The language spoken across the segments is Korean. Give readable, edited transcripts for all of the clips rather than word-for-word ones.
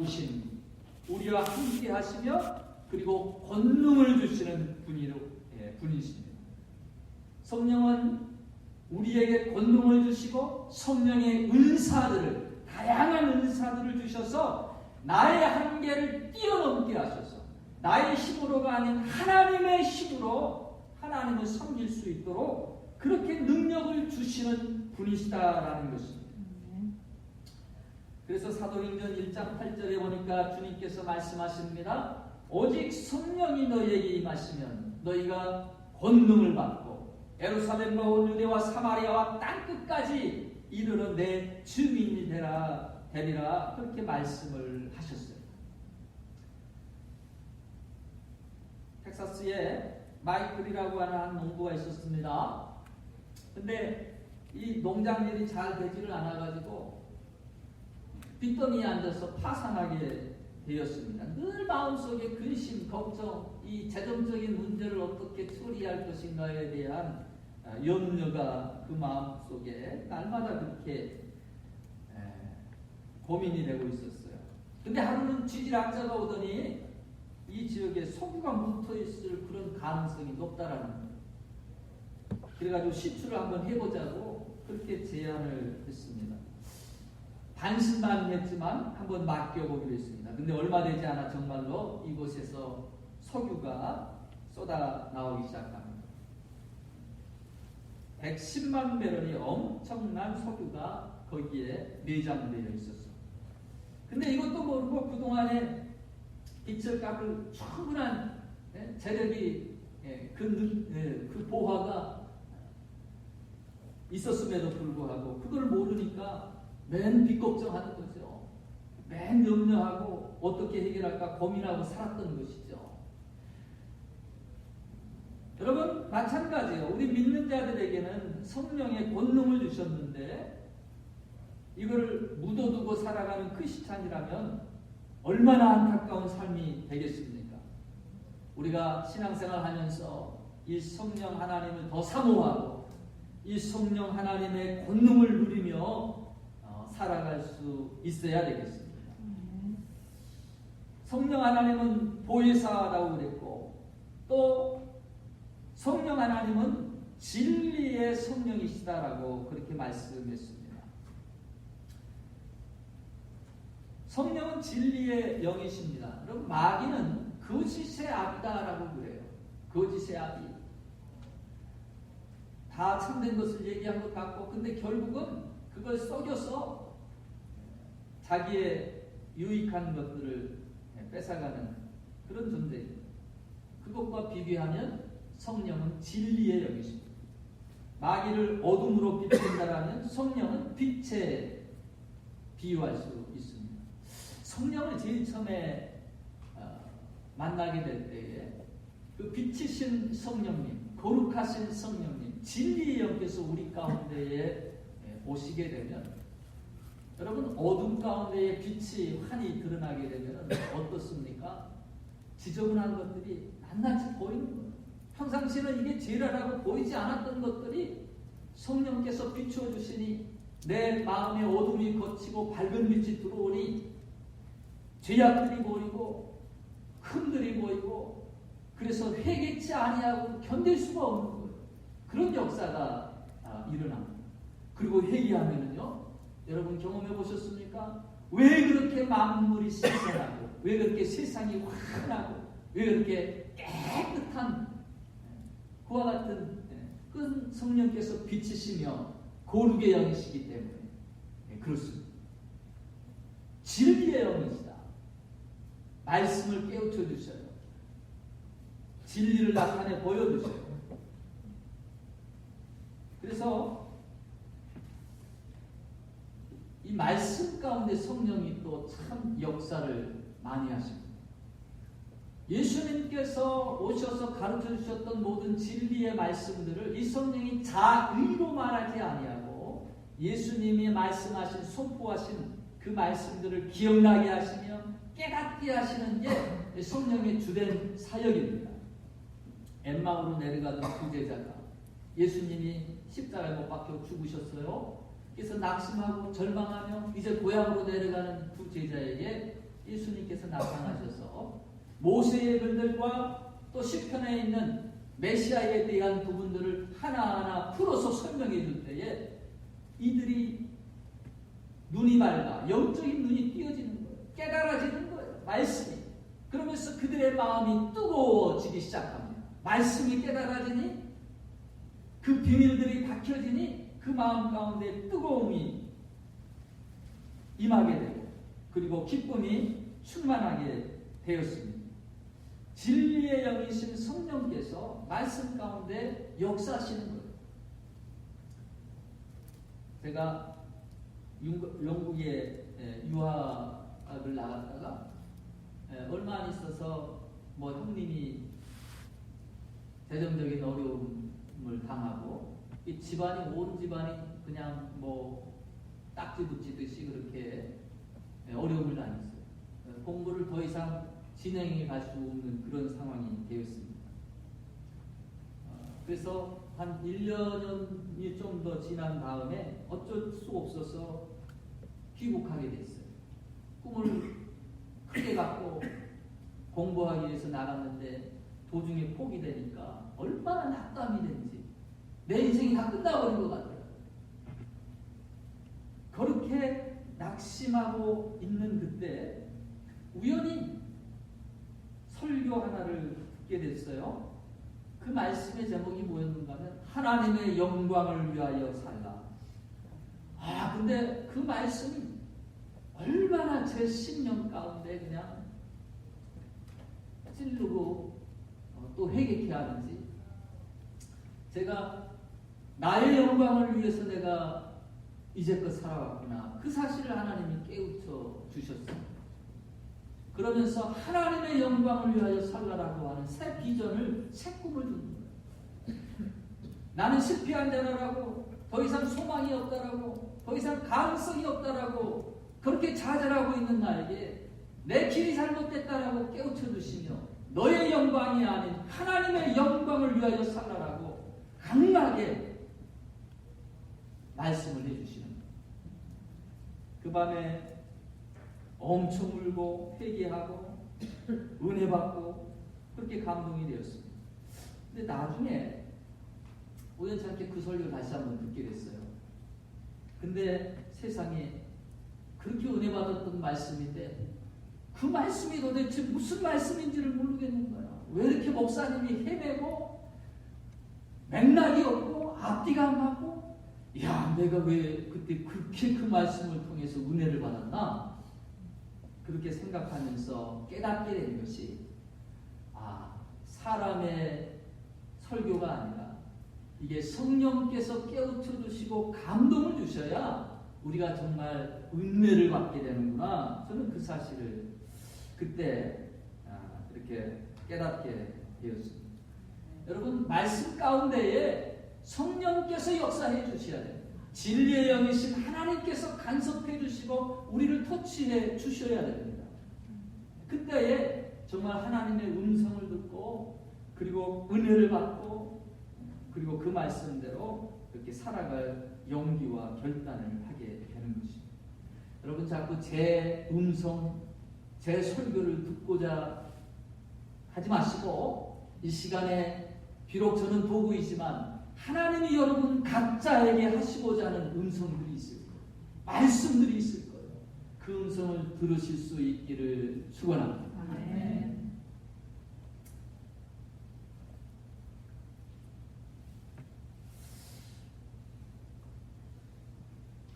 오신 우리와 함께 하시며 그리고 권능을 주시는 분이십니다. 성령은 우리에게 권능을 주시고 성령의 은사들을, 다양한 은사들을 주셔서 나의 한계를 뛰어넘게 하셔서 나의 힘으로가 아닌 하나님의 힘으로 하나님을 섬길 수 있도록 그렇게 능력을 주시는 분이시다라는 것입니다. 그래서 사도행전 1장 8절에 보니까 주님께서 말씀하십니다. 오직 성령이 너희에게 임하시면 너희가 권능을 받고 예루살렘과 온 유대와 사마리아와 땅끝까지 이르러 내 증인이 되리라 그렇게 말씀을 하셨어요. 텍사스에 마이클이라고 하는 한 농부가 있었습니다. 근데 이 농장일이 잘 되지를 않아가지고 빚더미에 앉아서 파산하게 되었습니다. 늘 마음속에 근심, 걱정, 이 재정적인 문제를 어떻게 처리할 것인가에 대한 염려가 그 마음속에 날마다 그렇게 고민이 되고 있었어요. 근데 하루는 지질학자가 오더니 이 지역에 석유가 묻어있을 그런 가능성이 높다라는 거예요. 그래가지고 시추를 한번 해보자고 그렇게 제안을 했습니다. 반신반의했지만 한번 맡겨보기로 했습니다. 근데 얼마 되지 않아 정말로 이곳에서 석유가 쏟아 나오기 시작합니다. 110만 배럴이 엄청난 석유가 거기에 내장되어 있었어요. 근데 이것도 모르고 그동안에 빚을 갚을 충분한 재력이 그 보화가 있었음에도 불구하고 그걸 모르니까 맨 빚 걱정하는 거죠. 맨 염려하고 어떻게 해결할까 고민하고 살았던 것이죠. 여러분 마찬가지예요. 우리 믿는 자들에게는 성령의 권능을 주셨는데 이걸 묻어두고 살아가는 크리스찬이라면 얼마나 안타까운 삶이 되겠습니까? 우리가 신앙생활 하면서 이 성령 하나님을 더 사모하고 이 성령 하나님의 권능을 누리며 살아갈 수 있어야 되겠습니다. 성령 하나님은 보혜사라고 그랬고 또 성령 하나님은 진리의 성령이시다라고 그렇게 말씀했습니다. 성령은 진리의 영이십니다. 여러분 마귀는 거짓의 아비다라고 그래요. 거짓의 아비. 다 참된 것을 얘기한 것 같고 근데 결국은 그걸 속여서 자기의 유익한 것들을 뺏어가는 그런 존재입니다. 그것과 비교하면 성령은 진리의 영이십니다. 마귀를 어둠으로 비춘다라면 성령은 빛에 비유할 수 있습니다. 성령을 제일 처음에 만나게 될 때에 그 빛이신 성령님, 거룩하신 성령님, 진리의 영께서 우리 가운데에 오시게 되면 여러분 어둠 가운데에 빛이 환히 드러나게 되면 어떻습니까? 지저분한 것들이 낱낱이 보이는 거예요. 평상시에는 이게 죄라고 보이지 않았던 것들이 성령께서 비추어 주시니 내 마음의 어둠이 걷히고 밝은 빛이 들어오니 죄악들이 보이고 흠들이 보이고 그래서 회개치 아니하고 견딜 수가 없는 거예요. 그런 역사가 일어납니다. 그리고 회개하면은요, 여러분 경험해 보셨습니까? 왜 그렇게 만물이 신선하고 왜 그렇게 세상이 환하고 왜 그렇게 깨끗한 그와 같은 큰 성령께서 비치시며 거룩의 영이시기 때문에 그렇습니다. 진리의 영이시다. 말씀을 깨우쳐 주셔요. 진리를 나타내 보여주셔요. 그래서 이 말씀 가운데 성령이 또 참 역사를 많이 하십니다. 예수님께서 오셔서 가르쳐 주셨던 모든 진리의 말씀들을 이 성령이 자의로 말하지 아니하고 예수님이 말씀하신 선포하신 그 말씀들을 기억나게 하시며 깨닫게 하시는 게 성령의 주된 사역입니다. 엠마오로 내려가던 두 제자가 예수님이 십자가에 못 박혀 죽으셨어요. 그래서 낙심하고 절망하며 이제 고향으로 내려가는 두 제자에게 예수님께서 나타나셔서 모세의 글들과 또 시편에 있는 메시아에 대한 부분들을 하나하나 풀어서 설명해 줄 때에 이들이 눈이 밝아 영적인 눈이 띄어지는 거예요. 깨달아지는 거예요. 말씀이. 그러면서 그들의 마음이 뜨거워지기 시작합니다. 말씀이 깨달아지니 그 비밀들이 밝혀지니 그 마음 가운데 뜨거움이 임하게 되고 그리고 기쁨이 충만하게 되었습니다. 진리의 영이신 성령께서 말씀 가운데 역사하시는 거예요. 제가 영국에 유학을 나갔다가 얼마 안 있어서 뭐 형님이 재정적인 어려움을 당하고 이 집안이 온 집안이 그냥 뭐 딱지 붙이듯이 그렇게 어려움을 당했어요. 공부를 더 이상 진행해 갈 수 없는 그런 상황이 되었습니다. 그래서 한 1년이 좀 더 지난 다음에 어쩔 수 없어서 귀국하게 됐어요. 꿈을 크게 갖고 공부하기 위해서 나갔는데 도중에 포기되니까 얼마나 낙담이 된지 내 인생이 다 끝나버린 것 같아요. 그렇게 낙심하고 있는 그때 우연히 설교 하나를 듣게 됐어요. 그 말씀의 제목이 뭐였는가 하면 하나님의 영광을 위하여 살라. 근데 그 말씀이 얼마나 제 심령 가운데 그냥 찔르고 또 회개케 하는지 제가 나의 영광을 위해서 내가 이제껏 살아왔구나. 그 사실을 하나님이 깨우쳐 주셨어요. 그러면서 하나님의 영광을 위하여 살라라고 하는 새 비전을, 새 꿈을 주는 거예요. 나는 실패한 자라고, 더 이상 소망이 없다라고, 더 이상 가능성이 없다라고 그렇게 좌절하고 있는 나에게 내 길이 잘못됐다라고 깨우쳐 주시며 너의 영광이 아닌 하나님의 영광을 위하여 살라라고 강하게 말씀을 해주시는 거예요. 그 밤에 엄청 울고 회개하고 은혜 받고 그렇게 감동이 되었습니다. 근데 나중에 우연찮게 그 설교를 다시 한번 듣게 됐어요. 근데 세상에 그렇게 은혜 받았던 말씀인데 그 말씀이 도대체 무슨 말씀인지를 모르겠는 거야. 왜 이렇게 목사님이 헤매고 맥락이 없고 앞뒤가 안 맞고 내가 왜 그때 그렇게 그 말씀을 통해서 은혜를 받았나? 그렇게 생각하면서 깨닫게 된 것이 사람의 설교가 아니라 이게 성령께서 깨우쳐 주시고 감동을 주셔야 우리가 정말 은혜를 받게 되는구나. 저는 그 사실을 그때 이렇게 깨닫게 되었습니다. 여러분 말씀 가운데에 성령께서 역사해 주셔야 돼요. 진리의 영이신 하나님께서 간섭해 주시고 우리를 터치해 주셔야 됩니다. 그때에 정말 하나님의 음성을 듣고 그리고 은혜를 받고 그리고 그 말씀대로 이렇게 살아갈 용기와 결단을 하게 되는 것입니다. 여러분 자꾸 제 음성, 제 설교를 듣고자 하지 마시고 이 시간에 비록 저는 도구이지만 하나님이 여러분 각자에게 하시고자 하는 음성들이 있을 거예요. 말씀들이 있을 거예요. 그 음성을 들으실 수 있기를 축원합니다. 아멘.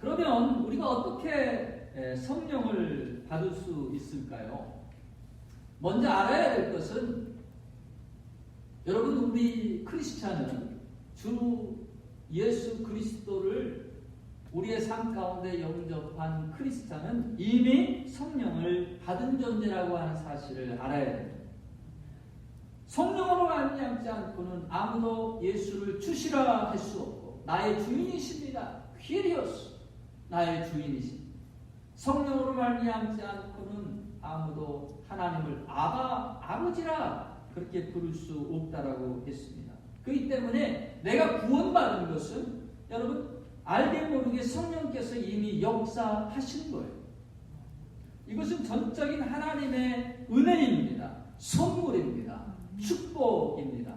그러면 우리가 어떻게 성령을 받을 수 있을까요? 먼저 알아야 될 것은 여러분 우리 크리스찬은 주 예수 그리스도를 우리의 삶 가운데 영접한 크리스찬은 이미 성령을 받은 존재라고 하는 사실을 알아야 됩니다. 성령으로 말미암지 않고는 아무도 예수를 주시라 할 수 없고 나의 주인이십니다. 퀴리오스 나의 주인이십니다. 성령으로 말미암지 않고는 아무도 하나님을 아버지라 그렇게 부를 수 없다라고 했습니다. 그렇기 때문에 내가 구원받은 것은 여러분 알게 모르게 성령께서 이미 역사하시는 거예요. 이것은 전적인 하나님의 은혜입니다. 선물입니다. 축복입니다.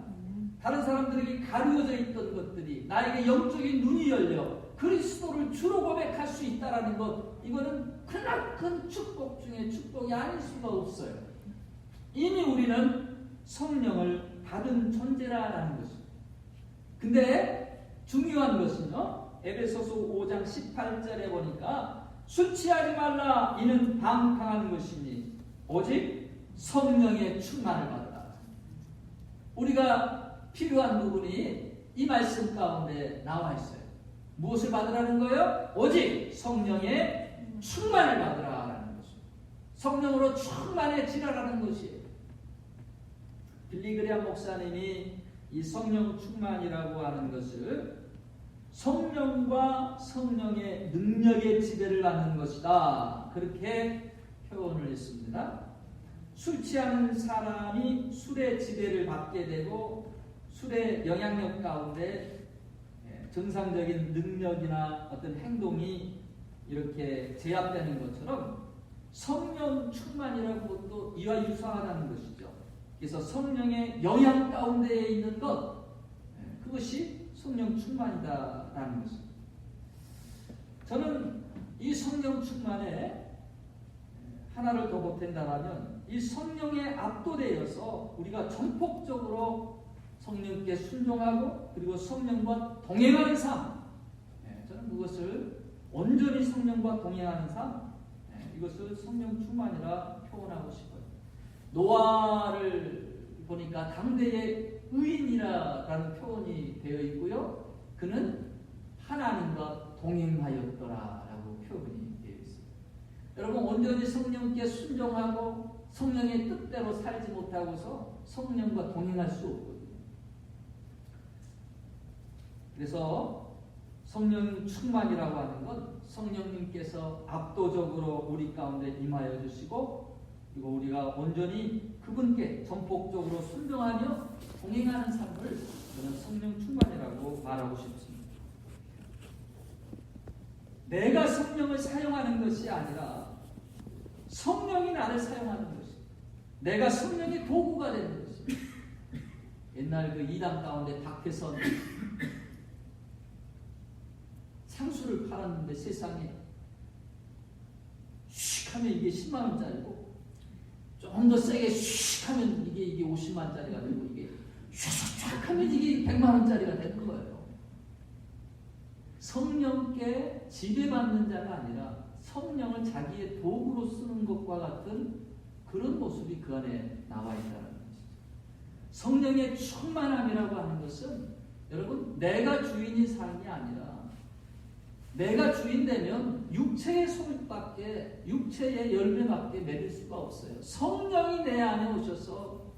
다른 사람들에게 가려져 있던 것들이 나에게 영적인 눈이 열려 그리스도를 주로 고백할 수 있다는 것, 이거는 크나큰 축복 중에 축복이 아닐 수가 없어요. 이미 우리는 성령을 받은 존재라는 것입니다. 근데 중요한 것은요, 에베소서 5장 18절에 보니까 술 취하지 말라, 이는 방탕한 것이니 오직 성령의 충만을 받으라. 우리가 필요한 부분이 이 말씀 가운데 나와 있어요. 무엇을 받으라는 거예요? 오직 성령의 충만을 받으라라는 것입니다. 성령으로 충만해지라라는 것이에요. 빌리그레암 목사님이 이 성령 충만이라고 하는 것을 성령과 성령의 능력의 지배를 받는 것이다, 그렇게 표현을 했습니다. 술 취하는 사람이 술의 지배를 받게 되고 술의 영향력 가운데 정상적인 능력이나 어떤 행동이 이렇게 제압되는 것처럼 성령 충만이라는 것도 이와 유사하다는 것이죠. 그래서 성령의 영향 가운데에 있는 것, 그것이 성령 충만이다라는 것입니다. 저는 이 성령 충만에 하나를 더 보탠다면 이 성령에 압도되어서 우리가 전폭적으로 성령께 순종하고 그리고 성령과 동행하는 삶, 저는 그것을 온전히 성령과 동행하는 삶, 이것을 성령 충만이라 표현하고 싶어요. 노아를 보니까 당대의 의인이라는 표현이 되어 있고요, 그는 하나님과 동행하였더라라고 표현이 되어 있습니다. 여러분, 온전히 성령께 순종하고 성령의 뜻대로 살지 못하고서 성령과 동행할 수 없거든요. 그래서 성령 충만이라고 하는 건 성령님께서 압도적으로 우리 가운데 임하여 주시고 그리고 우리가 온전히 그분께 전폭적으로 순종하며 동행하는 삶을 저는 성령 충만이라고 말하고 싶습니다. 내가 성령을 사용하는 것이 아니라 성령이 나를 사용하는 것입니다. 내가 성령의 도구가 되는 것입니다. 옛날 그 이단 가운데 박혜선 향수를 팔았는데 세상에 슉 하면 이게 10만원짜리고 좀 더 세게 슉 하면 이게 50만원짜리가 되고 이게 슉 하면 이게 100만원짜리가 되는 거예요. 성령께 지배받는 자가 아니라 성령을 자기의 도구로 쓰는 것과 같은 그런 모습이 그 안에 나와 있다는 것이죠. 성령의 충만함이라고 하는 것은 여러분, 내가 주인인 삶이 아니라 내가 주인 되면 육체의 소득밖에, 육체의 열매밖에 맺을 수가 없어요. 성령이 내 안에 오셔서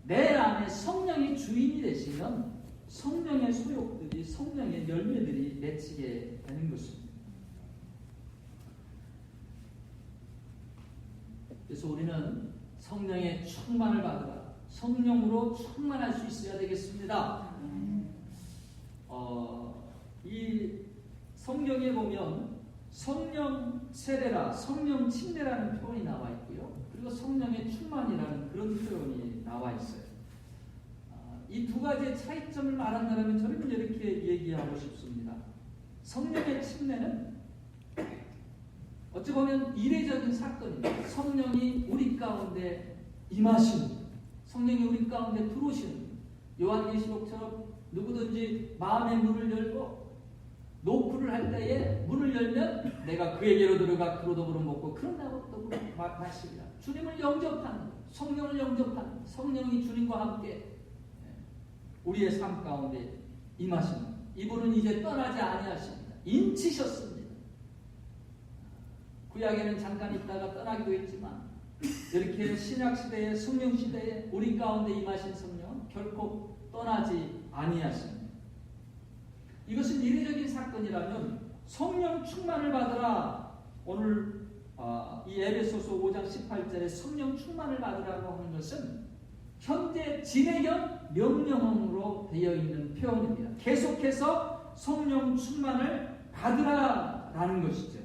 내 안에 성령이 주인이 되시면 성령의 소욕들이, 성령의 열매들이 맺히게 되는 것입니다. 그래서 우리는 성령의 충만을 받으라, 성령으로 충만할 수 있어야 되겠습니다. 이 성경에 보면 성령 세례라, 성령 침례라는 표현이 나와 있고요. 그리고 성령의 충만이라는 그런 표현이 나와 있어요. 이 두 가지의 차이점을 말한다면 저는 이렇게 얘기하고 싶습니다. 성령의 침례는 어찌 보면 이례적인 사건입니다. 성령이 우리 가운데 임하시는, 성령이 우리 가운데 들어오시는, 요한계시록처럼 누구든지 마음의 문을 열고 노크를 할 때에 문을 열면 내가 그에게로 들어가 그로 더불어 먹고 그런다고 더불어 마시리라. 주님을 영접하는, 성령을 영접하는, 성령이 주님과 함께 우리의 삶 가운데 임하시는, 이분은 이제 떠나지 아니하십니다. 인치셨습니다. 구약에는 잠깐 있다가 떠나기도 했지만 이렇게 신약시대에, 성령시대에 우리 가운데 임하신 성령은 결코 떠나지 아니하십니다. 이것은 이례적인 사건이라면 성령 충만을 받으라, 오늘 이 에베소서 5장 18절에 성령 충만을 받으라고 하는 것은 현재 진행형 명령어로 되어 있는 표현입니다. 계속해서 성령 충만을 받으라라는 것이죠.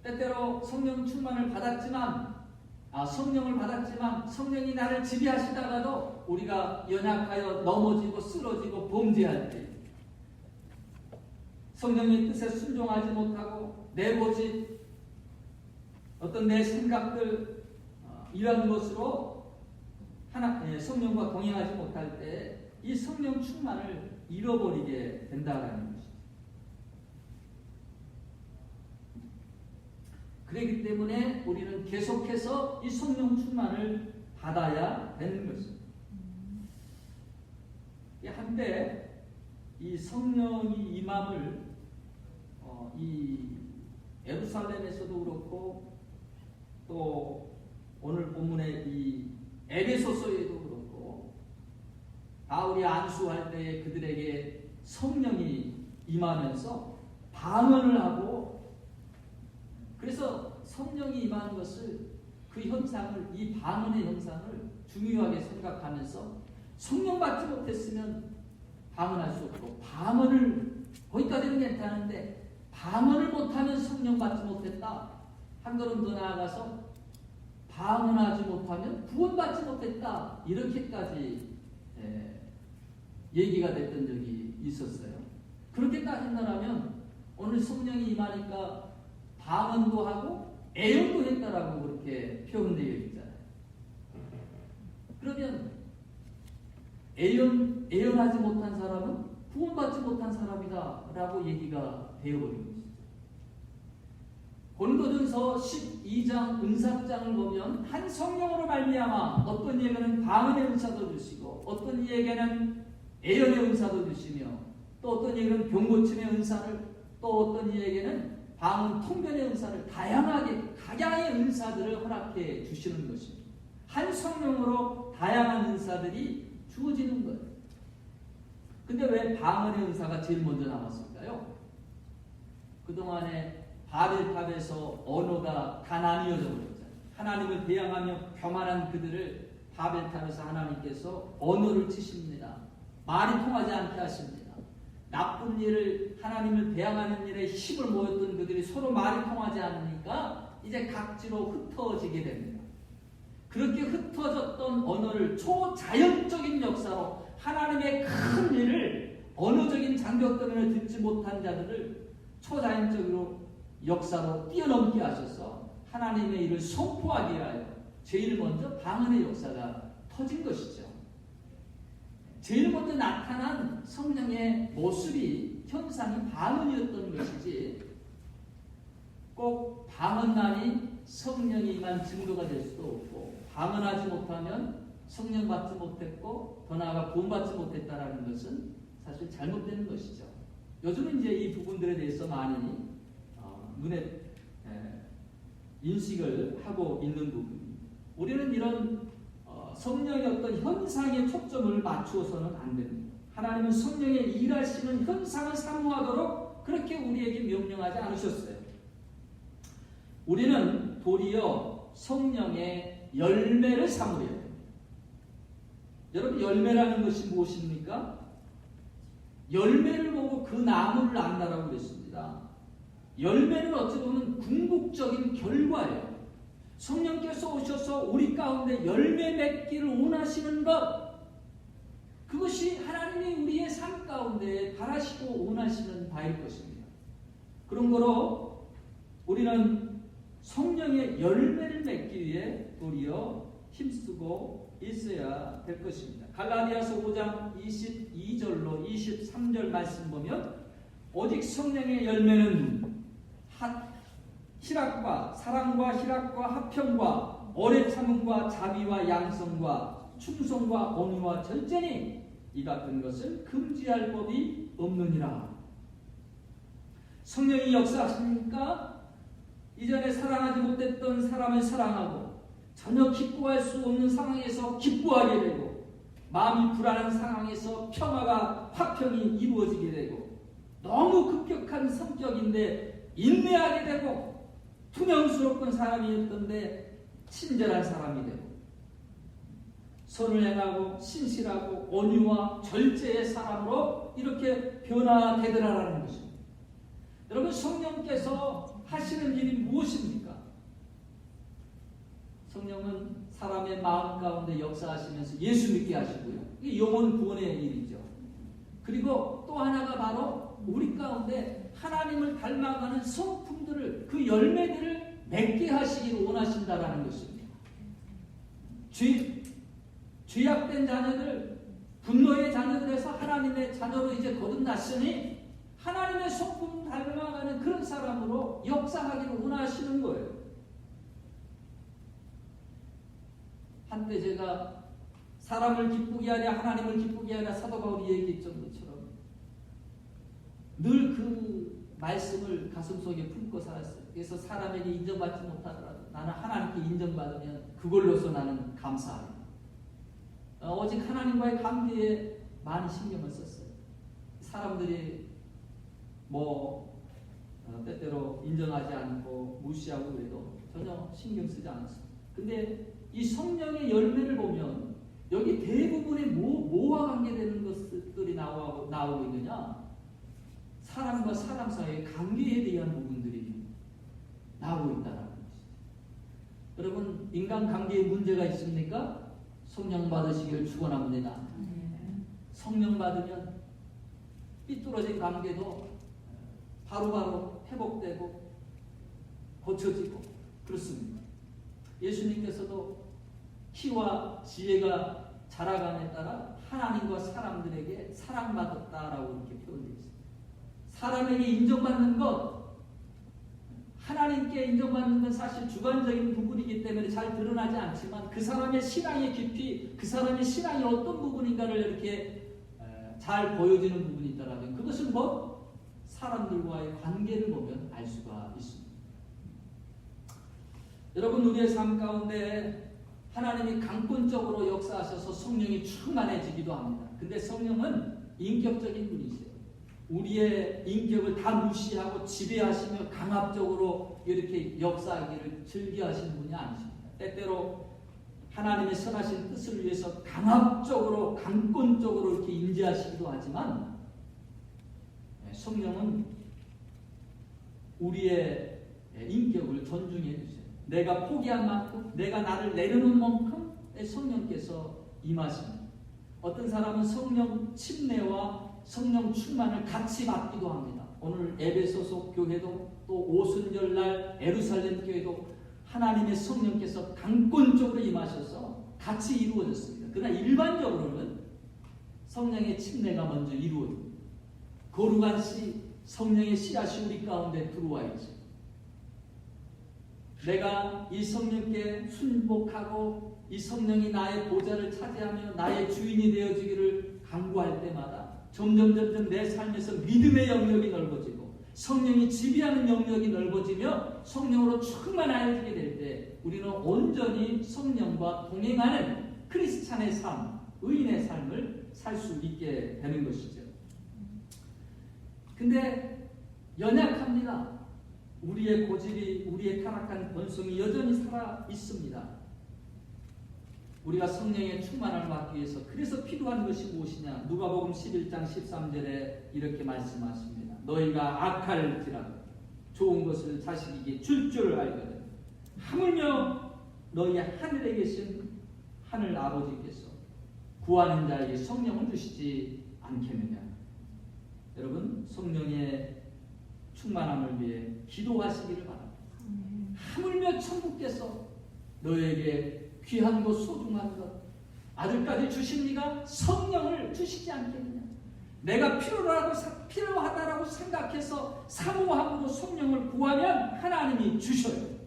때때로 성령 충만을 받았지만 성령을 받았지만 성령이 나를 지배하시다가도 우리가 연약하여 넘어지고 쓰러지고 범죄할 때 성령의 뜻에 순종하지 못하고 내고집 어떤 내 생각들 이런 것으로 성령과 동행하지 못할 때 이 성령 충만을 잃어버리게 된다는 것이죠. 그렇기 때문에 우리는 계속해서 이 성령 충만을 받아야 되는 것입니다. 한때 이 성령이 임함을 이 예루살렘에서도 그렇고 또 오늘 본문의 이 에베소서에도 그렇고 바울이 안수할 때 그들에게 성령이 임하면서 방언을 하고 그래서 성령이 임하는 것을 그 현상을 이 방언의 현상을 중요하게 생각하면서 성령 받지 못했으면 방언할 수 없고 방언을 거기까지는 괜찮은데 방언을 못하면 성령 받지 못했다. 한 걸음 더 나아가서 방언하지 못하면 구원받지 못했다. 이렇게까지 얘기가 됐던 적이 있었어요. 그렇게 따진다면 오늘 성령이 임하니까 방언도 하고 애언도 했다라고 그렇게 표현되어 있잖아요. 그러면 애언하지 못한 사람은 구원받지 못한 사람이다라고 얘기가 되어버린 것이죠. 고린도전서 12장 은사장을 보면 한 성령으로 말미암아 어떤 이에게는 방언의 은사도 주시고 어떤 이에게는 애언의 은사도 주시며 또 어떤 이에게는 병고침의 은사를 또 어떤 이에게는 방언 통변의 은사를 다양하게 각양의 은사들을 허락해 주시는 것입니다. 한 성령으로 다양한 은사들이 주어지는 거예요. 근데 왜 방언의 은사가 제일 먼저 남았을까요? 그동안에 바벨탑에서 언어가 다 나뉘어져 버렸잖아요. 하나님을 대항하며 교만한 그들을 바벨탑에서 하나님께서 언어를 치십니다. 말이 통하지 않게 하십니다. 나쁜 일을 하나님을 대항하는 일에 힘을 모였던 그들이 서로 말이 통하지 않으니까 이제 각지로 흩어지게 됩니다. 그렇게 흩어졌던 언어를 초자연적인 역사로 하나님의 큰 일을 언어적인 장벽 때문에 듣지 못한 자들을 초자연적으로 역사로 뛰어넘게 하셔서 하나님의 일을 선포하게 하여 제일 먼저 방언의 역사가 터진 것이죠. 제일 먼저 나타난 성령의 모습이 현상이 방언이었던 것이지 꼭 방언만이 성령이 임한 증거가 될 수도 없고 방언하지 못하면 성령 받지 못했고 더 나아가 구원받지 못했다라는 것은 사실 잘못되는 것이죠. 요즘은 이제 이 부분들에 대해서 많이 눈에 인식을 하고 있는 부분입니다. 우리는 이런 성령의 어떤 현상에 초점을 맞추어서는 안 됩니다. 하나님은 성령의 일하시는 현상을 사모하도록 그렇게 우리에게 명령하지 않으셨어요. 우리는 도리어 성령의 열매를 사모해야 됩니다. 여러분 열매라는 것이 무엇입니까? 열매를 보고 그 나무를 안다라고 그랬습니다. 열매는 어찌 보면 궁극적인 결과예요. 성령께서 오셔서 우리 가운데 열매 맺기를 원하시는 것, 그것이 하나님이 우리의 삶 가운데 바라시고 원하시는 바일 것입니다. 그런 거로 우리는 성령의 열매를 맺기 위해 도리어 힘쓰고 있어야 될 것입니다. 갈라디아서 5장 22절로 23절 말씀 보면 오직 성령의 열매는 희락과 사랑과 희락과 화평과 오래 참음과 자비와 양성과 충성과 온유와 절제니 이 같은 것을 금지할 법이 없느니라. 성령이 역사하십니까? 이전에 사랑하지 못했던 사람을 사랑하고 전혀 기뻐할 수 없는 상황에서 기뻐하게 되고 마음이 불안한 상황에서 평화가 화평이 이루어지게 되고 너무 급격한 성격인데 인내하게 되고 투명스럽던 사람이었던데 친절한 사람이 되고 선을 행하고 신실하고 온유와 절제의 사람으로 이렇게 변화되더라라는 것입니다. 여러분 성령께서 하시는 일이 무엇입니까? 성령은 사람의 마음 가운데 역사하시면서 예수 믿게 하시고요. 이게 영혼 구원의 일이죠. 그리고 또 하나가 바로 우리 가운데 하나님을 닮아가는 성품들을, 그 열매들을 맺게 하시기를 원하신다라는 것입니다. 죄악된 자녀들, 분노의 자녀들에서 하나님의 자녀로 이제 거듭났으니 하나님의 성품 닮아가는 그런 사람으로 역사하기를 원하시는 거예요. 한때 제가 사람을 기쁘게 하랴 하나님을 기쁘게 하랴 사도 바울이 얘기했던 것처럼 늘 그 말씀을 가슴속에 품고 살았어요. 그래서 사람에게 인정받지 못하더라도 나는 하나님께 인정받으면 그걸로서 나는 감사합니다. 오직 하나님과의 관계에 많이 신경을 썼어요. 사람들이 때때로 인정하지 않고 무시하고 그래도 전혀 신경 쓰지 않았어요. 근데 이 성령의 열매를 보면 여기 대부분의 뭐와 관계되는 것들이 나오고 있느냐? 사람과 사람 사이의 관계에 대한 부분들이 나오고 있다는 것이죠. 여러분, 인간관계에 문제가 있습니까? 성령 받으시기를 축원합니다. 성령 받으면 삐뚤어진 관계도 바로바로 회복되고 고쳐지고 그렇습니다. 예수님께서도 키와 지혜가 자라감에 따라 하나님과 사람들에게 사랑받았다라고 이렇게 표현되어 있습니다. 사람에게 인정받는 것, 하나님께 인정받는 건 사실 주관적인 부분이기 때문에 잘 드러나지 않지만 그 사람의 신앙의 깊이, 그 사람의 신앙이 어떤 부분인가를 이렇게 잘 보여지는 부분이 있다라면 그것은 사람들과의 관계를 보면 알 수가 있습니다. 여러분, 우리의 삶 가운데 하나님이 강권적으로 역사하셔서 성령이 충만해지기도 합니다. 근데 성령은 인격적인 분이세요. 우리의 인격을 다 무시하고 지배하시며 강압적으로 이렇게 역사하기를 즐겨하시는 분이 아니십니다. 때때로 하나님의 선하신 뜻을 위해서 강압적으로 강권적으로 이렇게 임재하시기도 하지만 성령은 우리의 인격을 존중해 주세요. 내가 포기한 만큼, 내가 나를 내려놓은 만큼 성령께서 임하십니다. 어떤 사람은 성령 침례와 성령 충만을 같이 받기도 합니다. 오늘 에베소서 교회도 또 오순절날 예루살렘 교회도 하나님의 성령께서 강권적으로 임하셔서 같이 이루어졌습니다. 그러나 일반적으로는 성령의 침례가 먼저 이루어집니다. 거룩한 성령의 씨앗이 우리 가운데 들어와 있죠. 내가 이 성령께 순복하고 이 성령이 나의 보좌를 차지하며 나의 주인이 되어지기를 간구할 때마다 점점 내 삶에서 믿음의 영역이 넓어지고 성령이 지배하는 영역이 넓어지며 성령으로 충만해지게 될 때 우리는 온전히 성령과 동행하는 크리스찬의 삶, 의인의 삶을 살 수 있게 되는 것이죠. 근데 연약합니다. 우리의 고집이, 우리의 타락한 본성이 여전히 살아 있습니다. 우리가 성령의 충만함을 받기 위해서 그래서 필요한 것이 무엇이냐? 누가복음 11장 13절에 이렇게 말씀하십니다. 너희가 악할지라도 좋은 것을 자식에게 줄 알거든. 하물며 너희 하늘에 계신 하늘 아버지께서 구하는 자에게 성령을 주시지 않겠느냐? 여러분, 성령의 충만함을 위해 기도하시기를 바랍니다. 하물며 천국께서 너에게 귀한 것, 소중한 것, 아들까지 주십니까? 성령을 주시지 않겠느냐? 내가 필요하다라고 생각해서 사모함으로 성령을 구하면 하나님이 주셔요.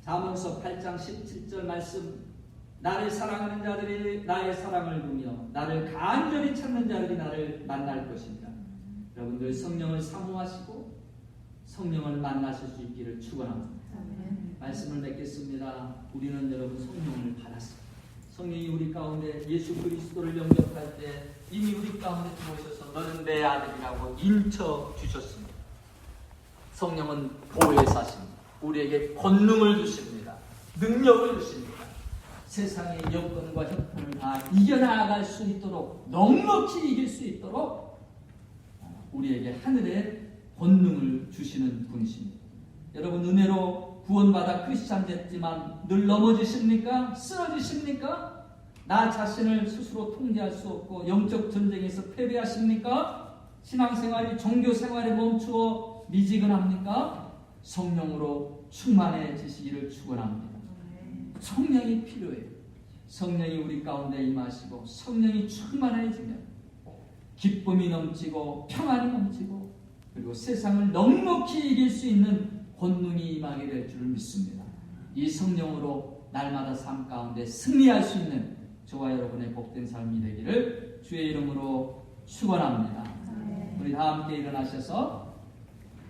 잠언서 8장 17절 말씀, 나를 사랑하는 자들이 나의 사랑을 보며 나를 간절히 찾는 자들이 나를 만날 것입니다. 여러분들 성령을 사모하시고 성령을 만나실 수 있기를 축원합니다. 말씀을 맺겠습니다. 우리는 여러분 성령을 받았습니다. 성령이 우리 가운데 예수 그리스도를 영접할 때 이미 우리 가운데 들어오셔서 너는 내 아들이라고 인쳐 주셨습니다. 성령은 보혜사십니다. 우리에게 권능을 주십니다. 능력을 주십니다. 세상의 여건과 형편을 다 이겨나갈 수 있도록, 넉넉히 이길 수 있도록 우리에게 하늘의 권능을 주시는 분이십니다. 여러분, 은혜로 구원받아 크리스찬 됐지만 늘 넘어지십니까? 쓰러지십니까? 나 자신을 스스로 통제할 수 없고 영적 전쟁에서 패배하십니까? 신앙생활이 종교생활에 멈추어 미지근합니까? 성령으로 충만해지시기를 축원합니다. 성령이 필요해요. 성령이 우리 가운데 임하시고 성령이 충만해지면 기쁨이 넘치고 평안이 넘치고 그리고 세상을 넉넉히 이길 수 있는 권능이 임하게 될 줄을 믿습니다. 이 성령으로 날마다 삶 가운데 승리할 수 있는 저와 여러분의 복된 삶이 되기를 주의 이름으로 축원합니다. 우리 다 함께 일어나셔서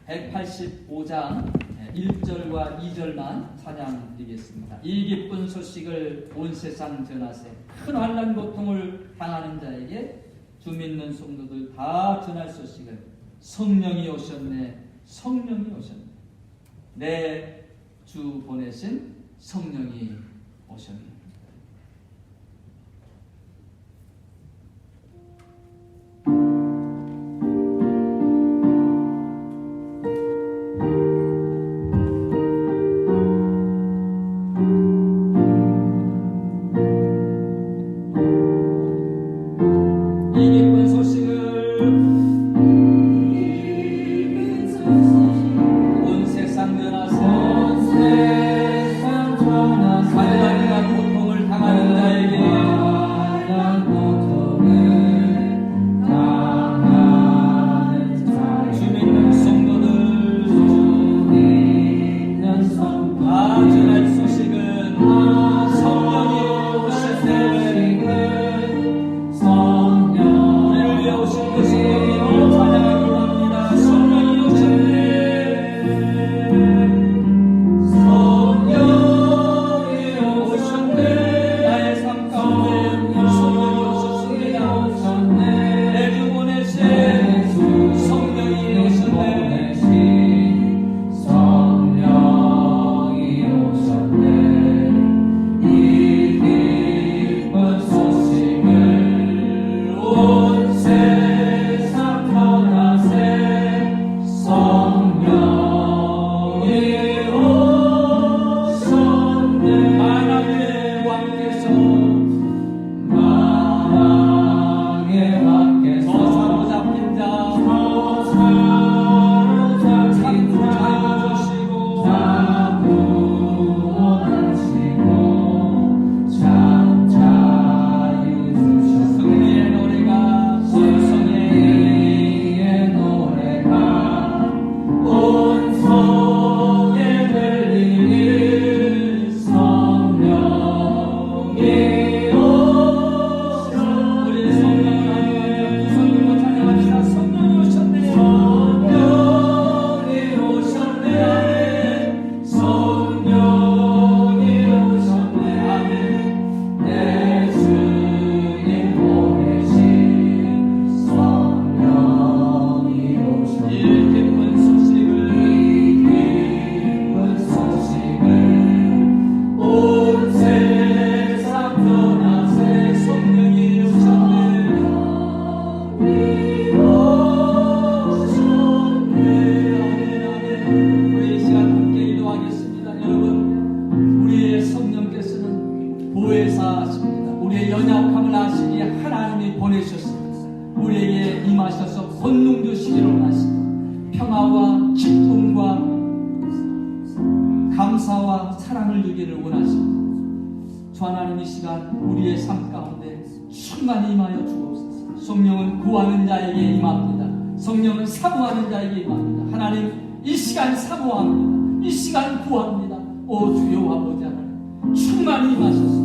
185장 1절과 2절만 찬양 드리겠습니다. 이 기쁜 소식을 온 세상 전하세. 큰 환난 고통을 당하는 자에게 주 믿는 성도들 다 전할 소식을 성령이 오셨네. 성령이 오셨네. 내 주 보내신 성령이 오셨네. 감사와 사랑을 누리기를 원하십니다. 주 하나님, 이 시간 우리의 삶 가운데 충만히 임하여 주옵소서. 성령은 구하는 자에게 임합니다. 성령은 사모하는 자에게 임합니다. 하나님, 이 시간 사모합니다. 이 시간 구합니다. 오 주여 아버지 하나님, 충만히 임하셔서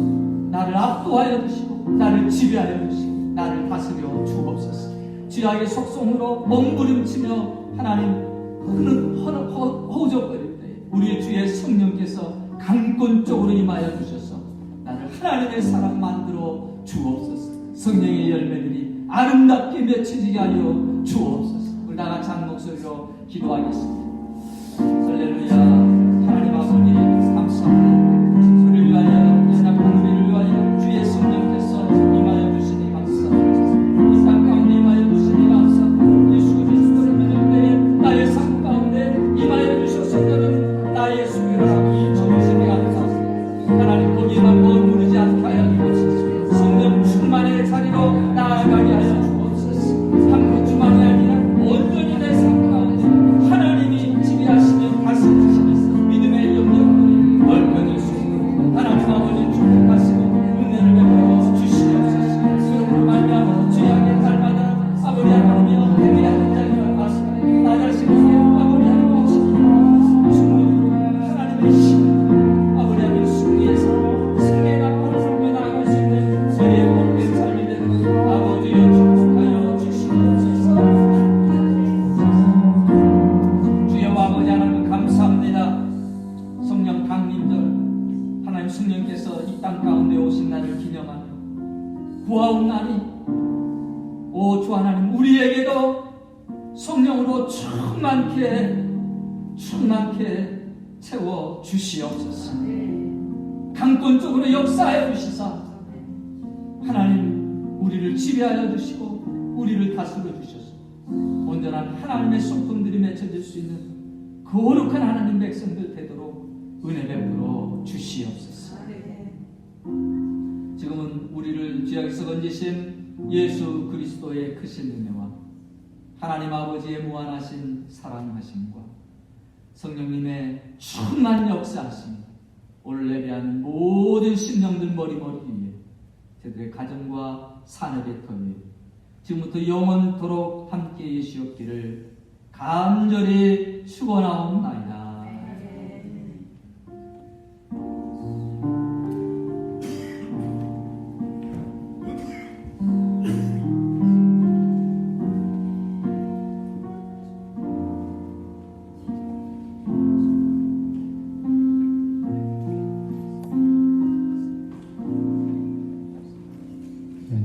나를 압도하여 주시고 나를 지배하여 주시고 나를 다스려 주옵소서. 죄악의 속성으로 몸부림치며 하나님 허우적거릴 때 우리 주의 성령께서 강권적으로 임하여 주셔서 나를 하나님의 사람 만들어 주옵소서. 성령의 열매들이 아름답게 맺혀지게 하여 주옵소서. 우리 다 같이 한 목소리로 기도하겠습니다. 할렐루야. 하나님 아버지 감사합니다. 우리를 위하여 연약한 우리를 성령으로 충만케 채워 주시옵소서. 강권적으로 역사하여 주시사 하나님 우리를 지배하여 주시고 우리를 다스려 주셔서 온전한 하나님의 손품들이 맺혀질 수 있는 거룩한 하나님 백성들 되도록 은혜 베풀어 주시옵소서. 지금은 우리를 죄악에서 건지신 예수 그리스도의 크신 은혜와 하나님 아버지의 무한하신 사랑하심과 성령님의 충만 역사하심 오늘 예배하는 모든 심령들 머리머리 위에 저들의 가정과 산업의 터 위에 지금부터 영원토록 함께 계시옵기를 간절히 축원하옵나이다.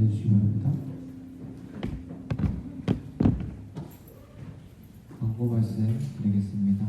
해주시기 바랍니다. 광고 말씀 드리겠습니다.